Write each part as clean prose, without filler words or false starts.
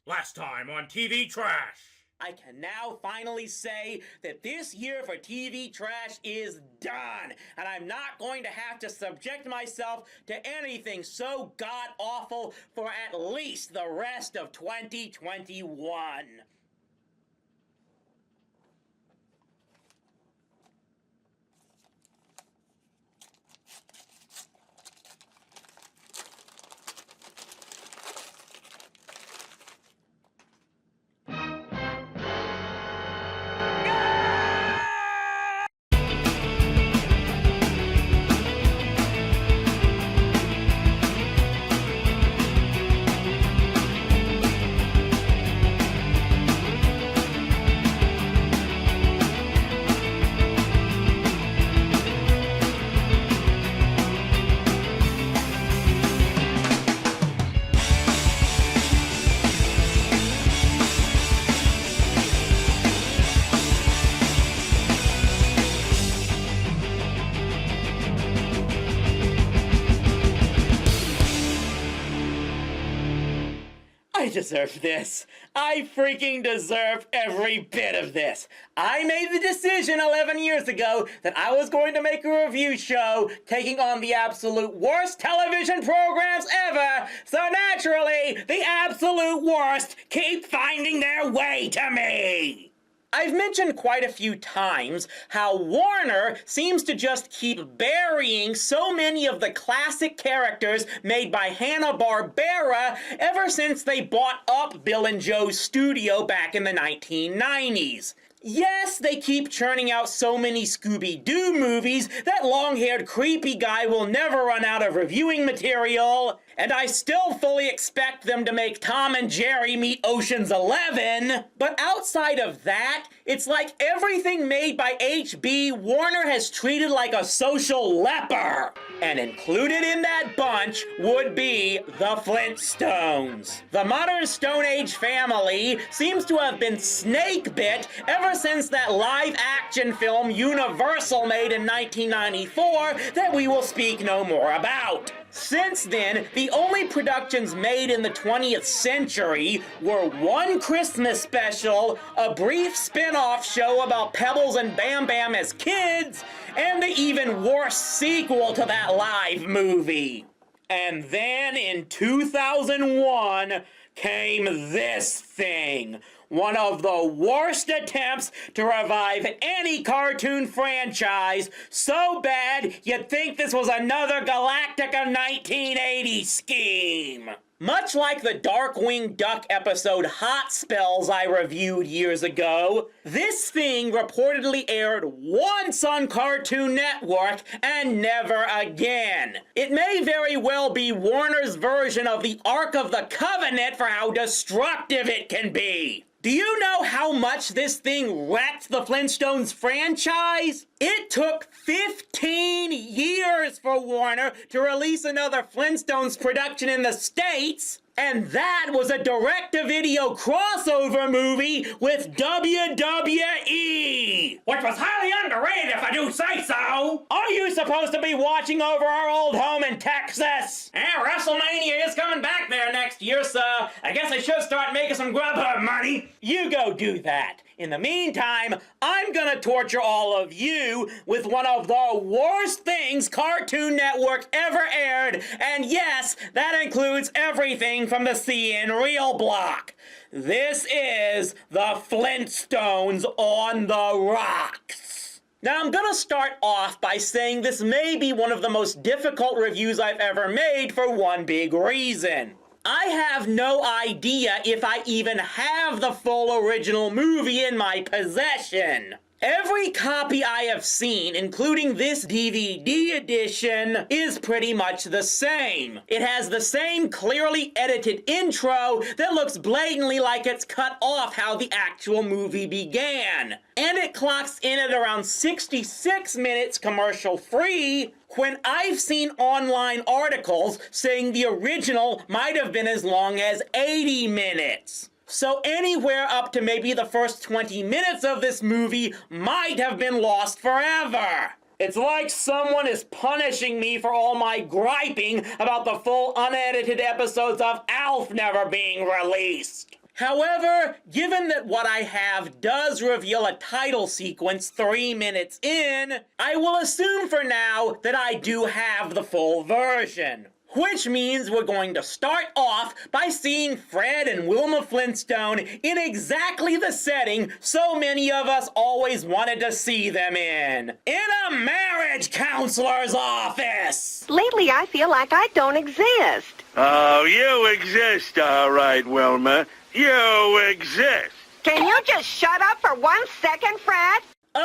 Last time on TV Trash. I can now finally say that this year for TV Trash is done, and I'm not going to have to subject myself to anything so god-awful for at least the rest of 2021. I deserve this. I freaking deserve every bit of this. I made the decision 11 years ago that I was going to make a review show taking on the absolute worst television programs ever, so naturally, the absolute worst keep finding their way to me. I've mentioned quite a few times how Warner seems to just keep burying so many of the classic characters made by Hanna-Barbera ever since they bought up Bill and Joe's studio back in the 1990s. Yes, they keep churning out so many Scooby-Doo movies that long-haired creepy guy will never run out of reviewing material, and I still fully expect them to make Tom and Jerry meet Ocean's 11. But outside of that, it's like everything made by HB, Warner has treated like a social leper. And included in that bunch would be the Flintstones. The modern Stone Age family seems to have been snake-bit ever since that live-action film Universal made in 1994 that we will speak no more about. Since then, the only productions made in the 20th century were one Christmas special, a brief spin-off show about Pebbles and Bam Bam as kids, and the even worse sequel to that live movie. And then in 2001 came this thing. One of the worst attempts to revive any cartoon franchise, so bad you'd think this was another Galactica 1980 scheme. Much like the Darkwing Duck episode Hot Spells I reviewed years ago, this thing reportedly aired once on Cartoon Network and never again. It may very well be Warner's version of the Ark of the Covenant for how destructive it can be. Do you know how much this thing wrecked the Flintstones franchise? It took 15 years for Warner to release another Flintstones production in the States, and that was a direct-to-video crossover movie with WWE, which was highly underrated if I do say so. Are you supposed to be watching over our old home in Texas? WrestleMania is coming back there next year, so I guess I should start making some Grubhub money. You go do that. In the meantime, I'm gonna torture all of you with one of the worst things Cartoon Network ever aired, and yes, that includes everything from the See and Reel block. This is the Flintstones on the Rocks. Now, I'm gonna start off by saying this may be one of the most difficult reviews I've ever made for one big reason. I have no idea if I even have the full original movie in my possession. Every copy I have seen, including this DVD edition, is pretty much the same. It has the same clearly edited intro that looks blatantly like it's cut off how the actual movie began. And it clocks in at around 66 minutes commercial-free, when I've seen online articles saying the original might have been as long as 80 minutes. So anywhere up to maybe the first 20 minutes of this movie might have been lost forever. It's like someone is punishing me for all my griping about the full unedited episodes of ALF never being released. However, given that what I have does reveal a title sequence 3 minutes in, I will assume for now that I do have the full version. Which means we're going to start off by seeing Fred and Wilma Flintstone in exactly the setting so many of us always wanted to see them in a marriage counselor's office! Lately, I feel like I don't exist. Oh, you exist, all right, Wilma. You exist. Can you just shut up for 1 second, Fred?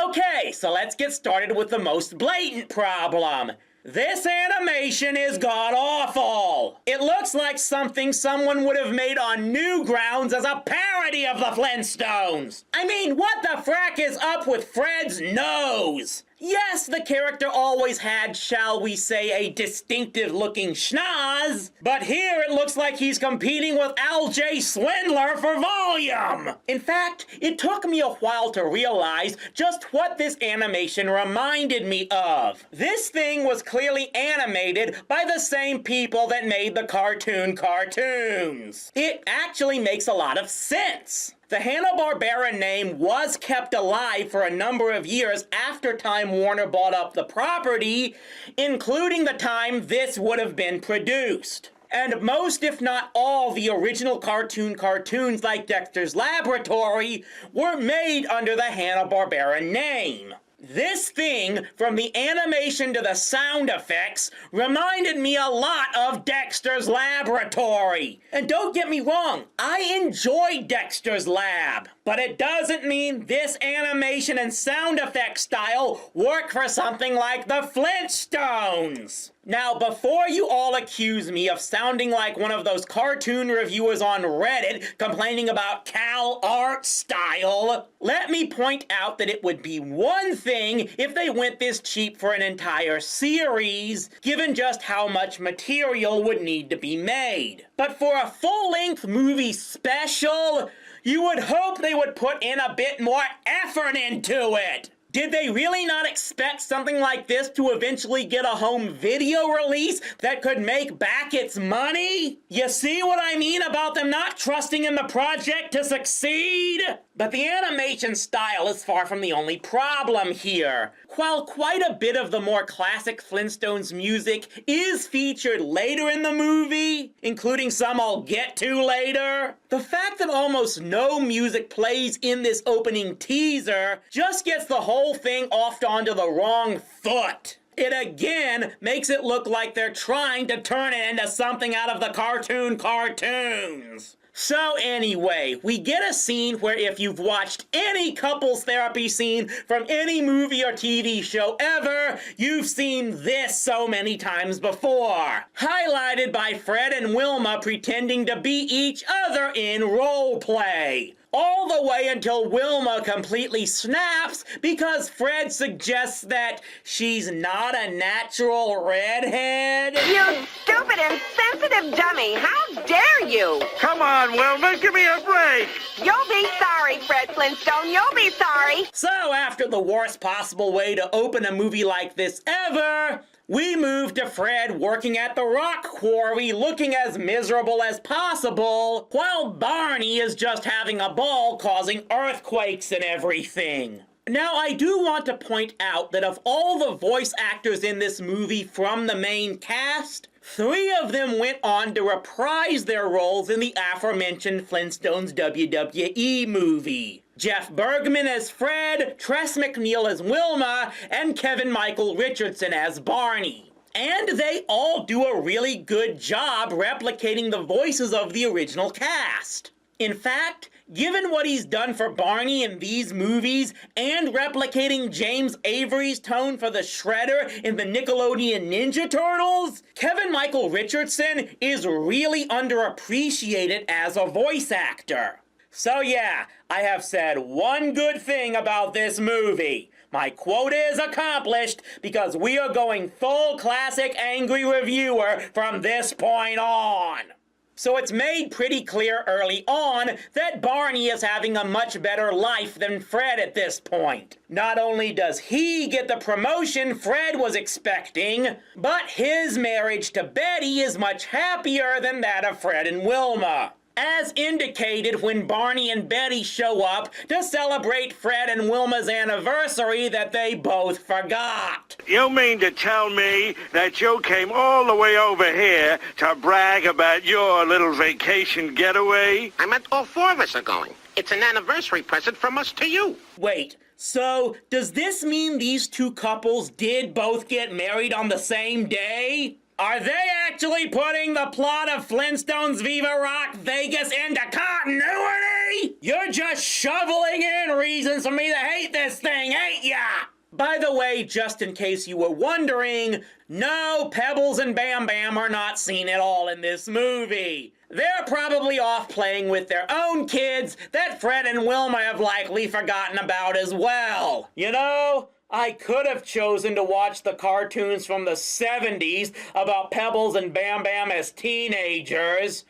Okay, so let's get started with the most blatant problem. This animation is god-awful. It looks like something someone would have made on Newgrounds as a parody of the Flintstones. I mean, what the frack is up with Fred's nose? Yes, the character always had, shall we say, a distinctive-looking schnoz, but here it looks like he's competing with L.J. Swindler for volume. In fact, it took me a while to realize just what this animation reminded me of. This thing was clearly animated by the same people that made the cartoons. It actually makes a lot of sense. The Hanna-Barbera name was kept alive for a number of years after Time Warner bought up the property, including the time this would have been produced. And most, if not all, the original cartoons like Dexter's Laboratory were made under the Hanna-Barbera name. This thing, from the animation to the sound effects, reminded me a lot of Dexter's Laboratory. And don't get me wrong, I enjoy Dexter's Lab, but it doesn't mean this animation and sound effect style work for something like the Flintstones. Now, before you all accuse me of sounding like one of those cartoon reviewers on Reddit complaining about Cal art style, let me point out that it would be one thing if they went this cheap for an entire series, given just how much material would need to be made. But for a full-length movie special, you would hope they would put in a bit more effort into it. Did they really not expect something like this to eventually get a home video release that could make back its money? You see what I mean about them not trusting in the project to succeed? But the animation style is far from the only problem here. While quite a bit of the more classic Flintstones music is featured later in the movie, including some I'll get to later, the fact that almost no music plays in this opening teaser just gets the whole thing off onto the wrong foot. It again makes it look like they're trying to turn it into something out of the cartoons. So anyway, we get a scene where if you've watched any couples therapy scene from any movie or TV show ever, you've seen this so many times before. Highlighted by Fred and Wilma pretending to be each other in role play. All the way until Wilma completely snaps because Fred suggests that she's not a natural redhead. You stupid, insensitive dummy! How dare you! Come on, Wilma, give me a break. You'll be sorry, Fred Flintstone. You'll be sorry. So after the worst possible way to open a movie like this ever, we move to Fred working at the rock quarry looking as miserable as possible, while Barney is just having a ball causing earthquakes and everything. Now, I do want to point out that of all the voice actors in this movie from the main cast, 3 of them went on to reprise their roles in the aforementioned Flintstones WWE movie. Jeff Bergman as Fred, Tress MacNeille as Wilma, and Kevin Michael Richardson as Barney. And they all do a really good job replicating the voices of the original cast. In fact, given what he's done for Barney in these movies and replicating James Avery's tone for the Shredder in the Nickelodeon Ninja Turtles, Kevin Michael Richardson is really underappreciated as a voice actor. So yeah, I have said one good thing about this movie. My quota is accomplished because we are going full classic angry reviewer from this point on. So it's made pretty clear early on that Barney is having a much better life than Fred at this point. Not only does he get the promotion Fred was expecting, but his marriage to Betty is much happier than that of Fred and Wilma. as indicated when Barney and Betty show up to celebrate Fred and Wilma's anniversary that they both forgot. You mean to tell me that you came all the way over here to brag about your little vacation getaway? I meant all four of us are going. It's an anniversary present from us to you. Wait, so does this mean these two couples did both get married on the same day? Are they actually putting the plot of Flintstones Viva Rock Vegas into continuity? You're just shoveling in reasons for me to hate this thing, ain't ya? By the way, just in case you were wondering, no, Pebbles and Bam Bam are not seen at all in this movie. They're probably off playing with their own kids that Fred and Wilma have likely forgotten about as well. You know, I could have chosen to watch the cartoons from the 70s about Pebbles and Bam Bam as teenagers.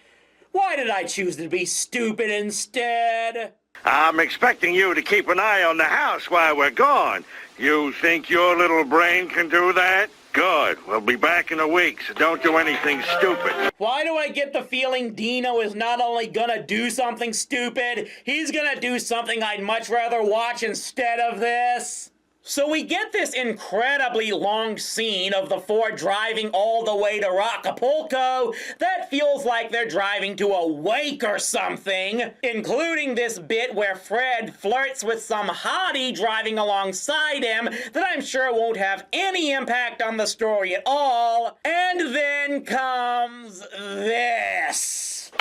Why did I choose to be stupid instead? I'm expecting you to keep an eye on the house while we're gone. You think your little brain can do that? Good. We'll be back in a week, so don't do anything stupid. Why do I get the feeling Dino is not only gonna do something stupid, he's gonna do something I'd much rather watch instead of this? So we get this incredibly long scene of the four driving all the way to Acapulco that feels like they're driving to a wake or something, including this bit where Fred flirts with some hottie driving alongside him that I'm sure won't have any impact on the story at all. And then comes this.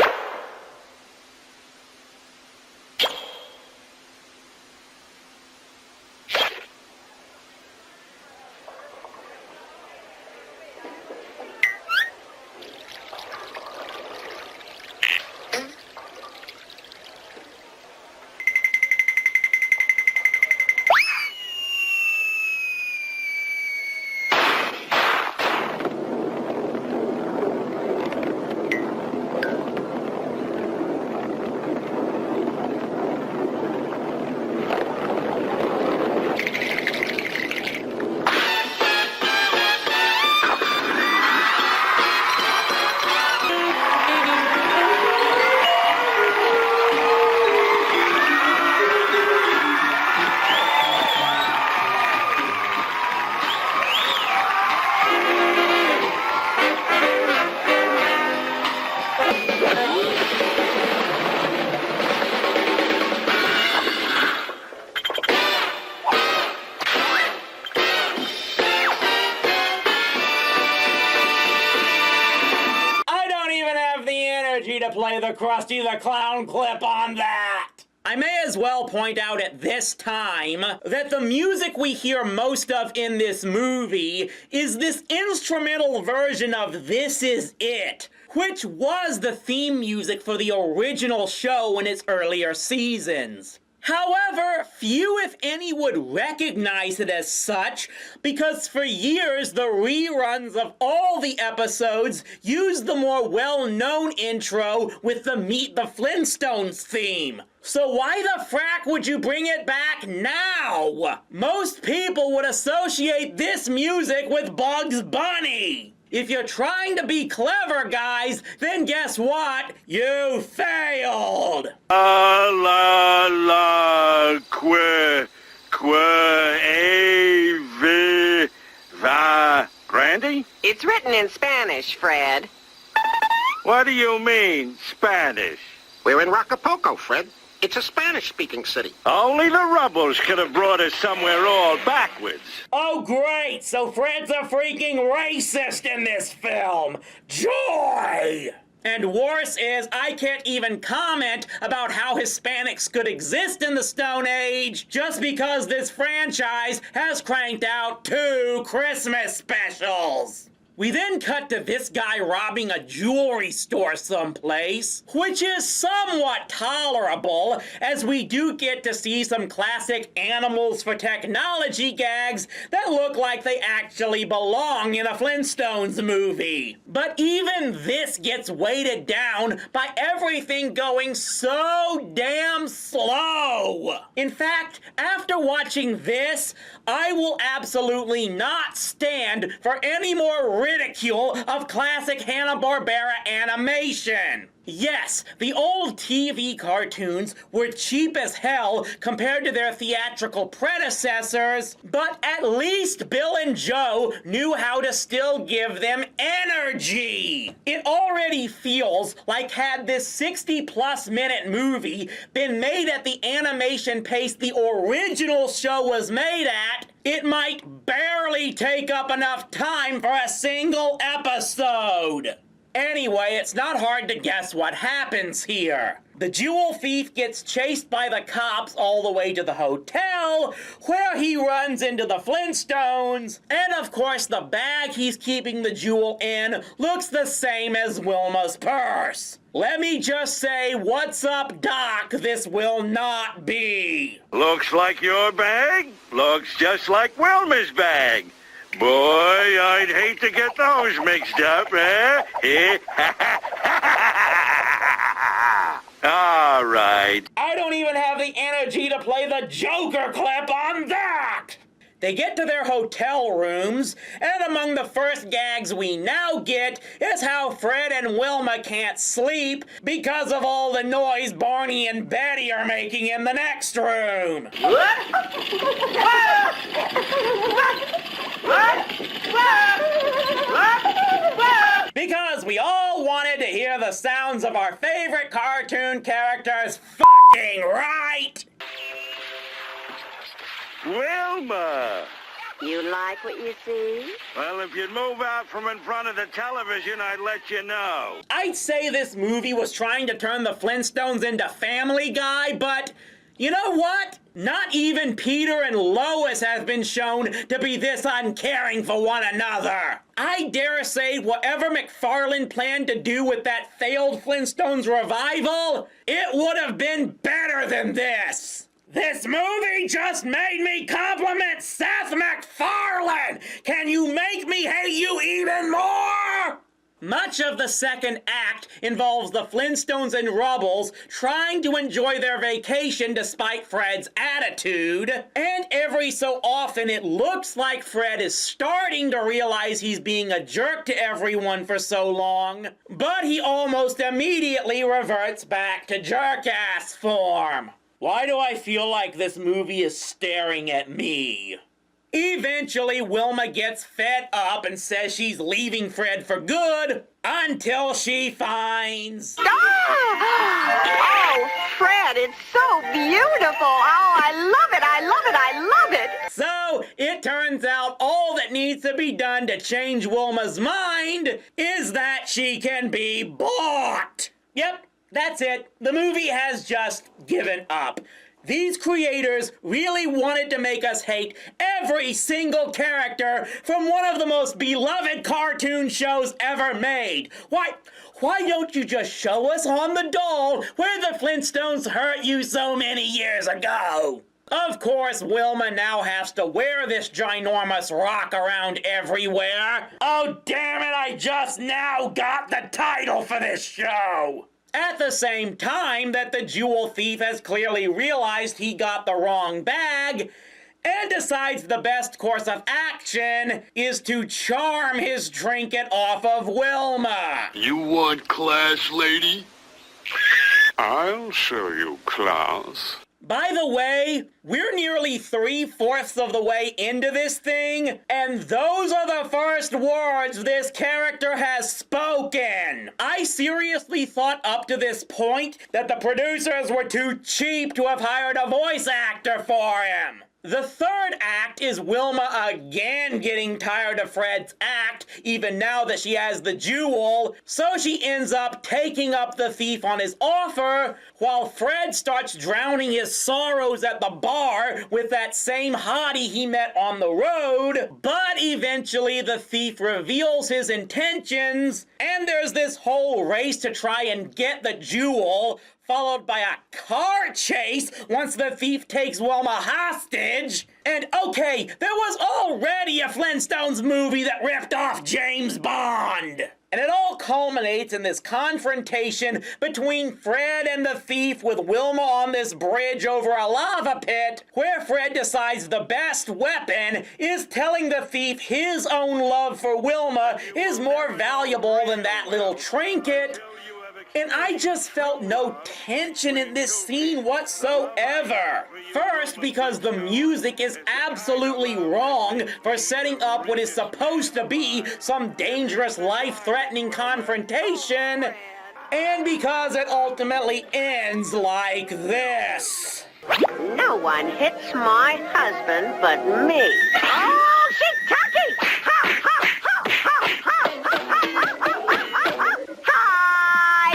To play the Krusty the Clown clip on that. I may as well point out at this time that the music we hear most of in this movie is this instrumental version of This Is It, which was the theme music for the original show in its earlier seasons. However, few if any would recognize it as such, because for years the reruns of all the episodes used the more well-known intro with the Meet the Flintstones theme. So why the frack would you bring it back now? Most people would associate this music with Bugs Bunny. If you're trying to be clever, guys, then guess what? You failed! La Brandy? It's written in Spanish, Fred. What do you mean, Spanish? We're in Acapulco, Fred. It's a Spanish-speaking city. Only the Rubbles could have brought us somewhere all backwards. Oh, great! So Fred's a freaking racist in this film! Joy! And worse is, I can't even comment about how Hispanics could exist in the Stone Age just because this franchise has cranked out 2 Christmas specials. We then cut to this guy robbing a jewelry store someplace, which is somewhat tolerable, as we do get to see some classic Animals for Technology gags that look like they actually belong in a Flintstones movie. But even this gets weighted down by everything going so damn slow. In fact, after watching this, I will absolutely not stand for any more ridicule of classic Hanna-Barbera animation. Yes, the old TV cartoons were cheap as hell compared to their theatrical predecessors, but at least Bill and Joe knew how to still give them energy. It already feels like had this 60-plus minute movie been made at the animation pace the original show was made at, it might barely take up enough time for a single episode. Anyway, it's not hard to guess what happens here. The jewel thief gets chased by the cops all the way to the hotel, where he runs into the Flintstones. And of course, the bag he's keeping the jewel in looks the same as Wilma's purse. Let me just say, what's up, Doc? This will not be. Looks like your bag. Looks just like Wilma's bag. Boy, I'd hate to get those mixed up, eh? All right. I don't even have the energy to play the Joker clip on that! They get to their hotel rooms, and among the first gags we now get is how Fred and Wilma can't sleep because of all the noise Barney and Betty are making in the next room. Because we all wanted to hear the sounds of our favorite cartoon characters fucking right! Wilma! You like what you see? Well, if you'd move out from in front of the television, I'd let you know. I'd say this movie was trying to turn the Flintstones into Family Guy, but you know what? Not even Peter and Lois have been shown to be this uncaring for one another. I dare say whatever McFarlane planned to do with that failed Flintstones revival, it would have been better than this. This movie just made me compliment Seth MacFarlane! Can you make me hate you even more? Much of the second act involves the Flintstones and Rubbles trying to enjoy their vacation despite Fred's attitude, and every so often it looks like Fred is starting to realize he's being a jerk to everyone for so long, but he almost immediately reverts back to jerk-ass form. Why do I feel like this movie is staring at me? Eventually, Wilma gets fed up and says she's leaving Fred for good until she finds... Oh, Fred, it's so beautiful. Oh, I love it, I love it, I love it. So, it turns out all that needs to be done to change Wilma's mind is that she can be bought. Yep. That's it. The movie has just given up. These creators really wanted to make us hate every single character from one of the most beloved cartoon shows ever made. Why don't you just show us on the doll where the Flintstones hurt you so many years ago? Of course, Wilma now has to wear this ginormous rock around everywhere. Oh, damn it, I just now got the title for this show! At the same time that the jewel thief has clearly realized he got the wrong bag and decides the best course of action is to charm his trinket off of Wilma. You want class, lady? I'll show you class. By the way, we're nearly 3/4 of the way into this thing, and those are the first words this character has spoken. I seriously thought up to this point that the producers were too cheap to have hired a voice actor for him. The third act is Wilma again getting tired of Fred's act, even now that she has the jewel, so she ends up taking up the thief on his offer, while Fred starts drowning his sorrows at the bar with that same hottie he met on the road, but eventually the thief reveals his intentions, and there's this whole race to try and get the jewel, followed by a car chase once the thief takes Wilma hostage. And okay, there was already a Flintstones movie that ripped off James Bond. And it all culminates in this confrontation between Fred and the thief with Wilma on this bridge over a lava pit, where Fred decides the best weapon is telling the thief his own love for Wilma is more valuable than that little trinket. And I just felt no tension in this scene whatsoever. First, because the music is absolutely wrong for setting up what is supposed to be some dangerous, life-threatening confrontation, and because it ultimately ends like this. No one hits my husband but me. Oh, she's turkey! Ha, ha, ha, ha, ha, ha, ha. Hi!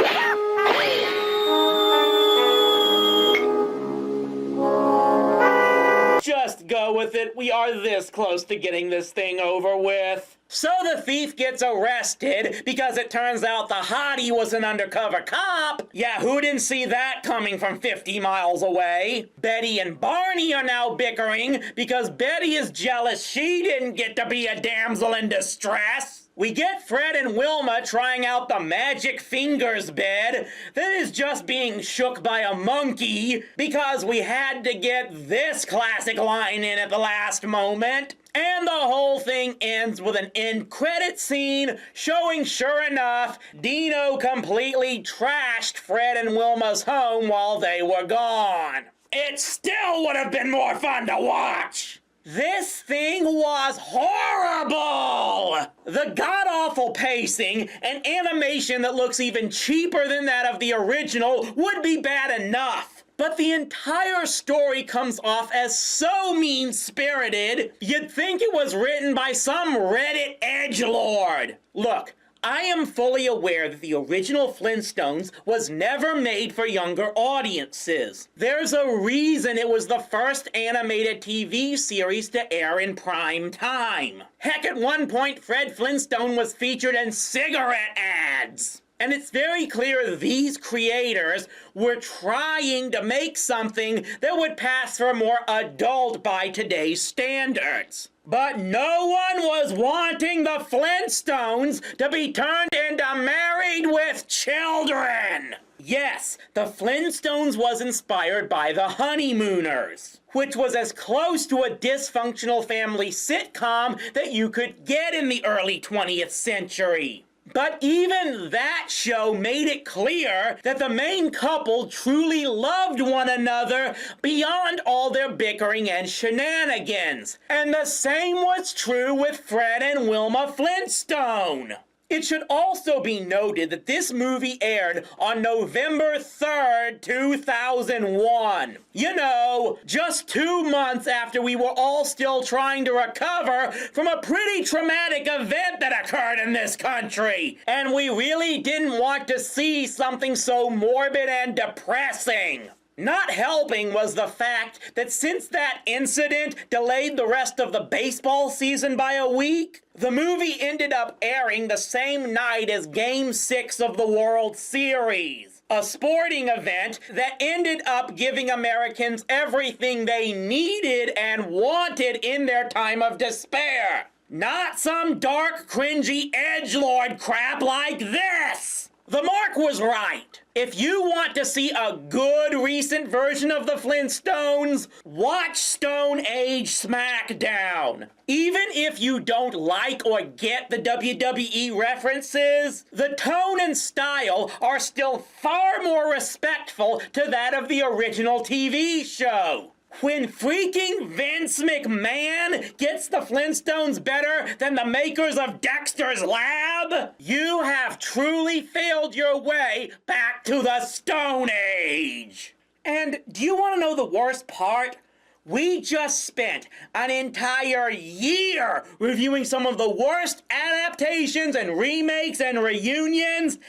Just go with it. We are this close to getting this thing over with. So the thief gets arrested because it turns out the hottie was an undercover cop. Yeah, who didn't see that coming from 50 miles away? Betty and Barney are now bickering because Betty is jealous she didn't get to be a damsel in distress. We get Fred and Wilma trying out the magic fingers bed that is just being shook by a monkey because we had to get this classic line in at the last moment. And the whole thing ends with an end credit scene showing, sure enough, Dino completely trashed Fred and Wilma's home while they were gone. It still would have been more fun to watch. This thing was horrible! The god-awful pacing and animation that looks even cheaper than that of the original would be bad enough. But the entire story comes off as so mean-spirited, you'd think it was written by some Reddit edgelord. Look, I am fully aware that the original Flintstones was never made for younger audiences. There's a reason it was the first animated TV series to air in prime time. Heck, at one point, Fred Flintstone was featured in cigarette ads. And it's very clear these creators were trying to make something that would pass for more adult by today's standards. But no one was wanting the Flintstones to be turned into Married with Children. Yes, the Flintstones was inspired by The Honeymooners, which was as close to a dysfunctional family sitcom that you could get in the early 20th century. But even that show made it clear that the main couple truly loved one another beyond all their bickering and shenanigans. And the same was true with Fred and Wilma Flintstone. It should also be noted that this movie aired on November 3rd, 2001. You know, just 2 months after we were all still trying to recover from a pretty traumatic event that occurred in this country. And we really didn't want to see something so morbid and depressing. Not helping was the fact that since that incident delayed the rest of the baseball season by a week, the movie ended up airing the same night as Game 6 of the World Series, a sporting event that ended up giving Americans everything they needed and wanted in their time of despair. Not some dark, cringy edgelord crap like this! The mark was right. If you want to see a good recent version of the Flintstones, watch Stone Age SmackDown. Even if you don't like or get the WWE references, the tone and style are still far more respectful to that of the original TV show. When freaking Vince McMahon gets the Flintstones better than the makers of Dexter's Lab, you have truly failed your way back to the Stone Age. And do you want to know the worst part? We just spent an entire year reviewing some of the worst adaptations and remakes and reunions,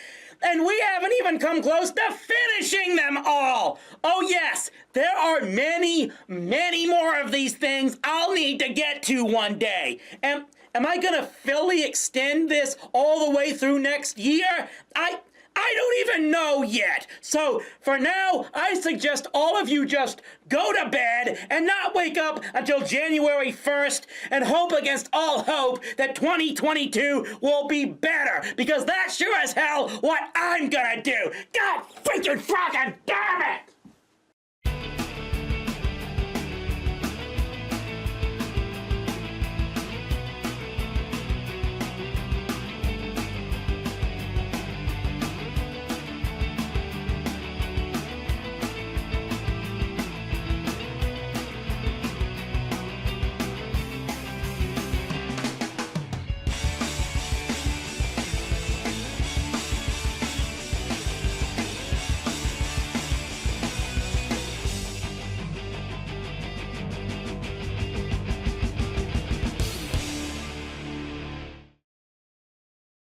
and we haven't even come close to finishing them all. Oh yes, there are many, many more of these things I'll need to get to one day. Am I gonna fully extend this all the way through next year? I don't even know yet. So for now, I suggest all of you just go to bed and not wake up until January 1st and hope against all hope that 2022 will be better, because that's sure as hell what I'm gonna do. God freaking fucking damn it!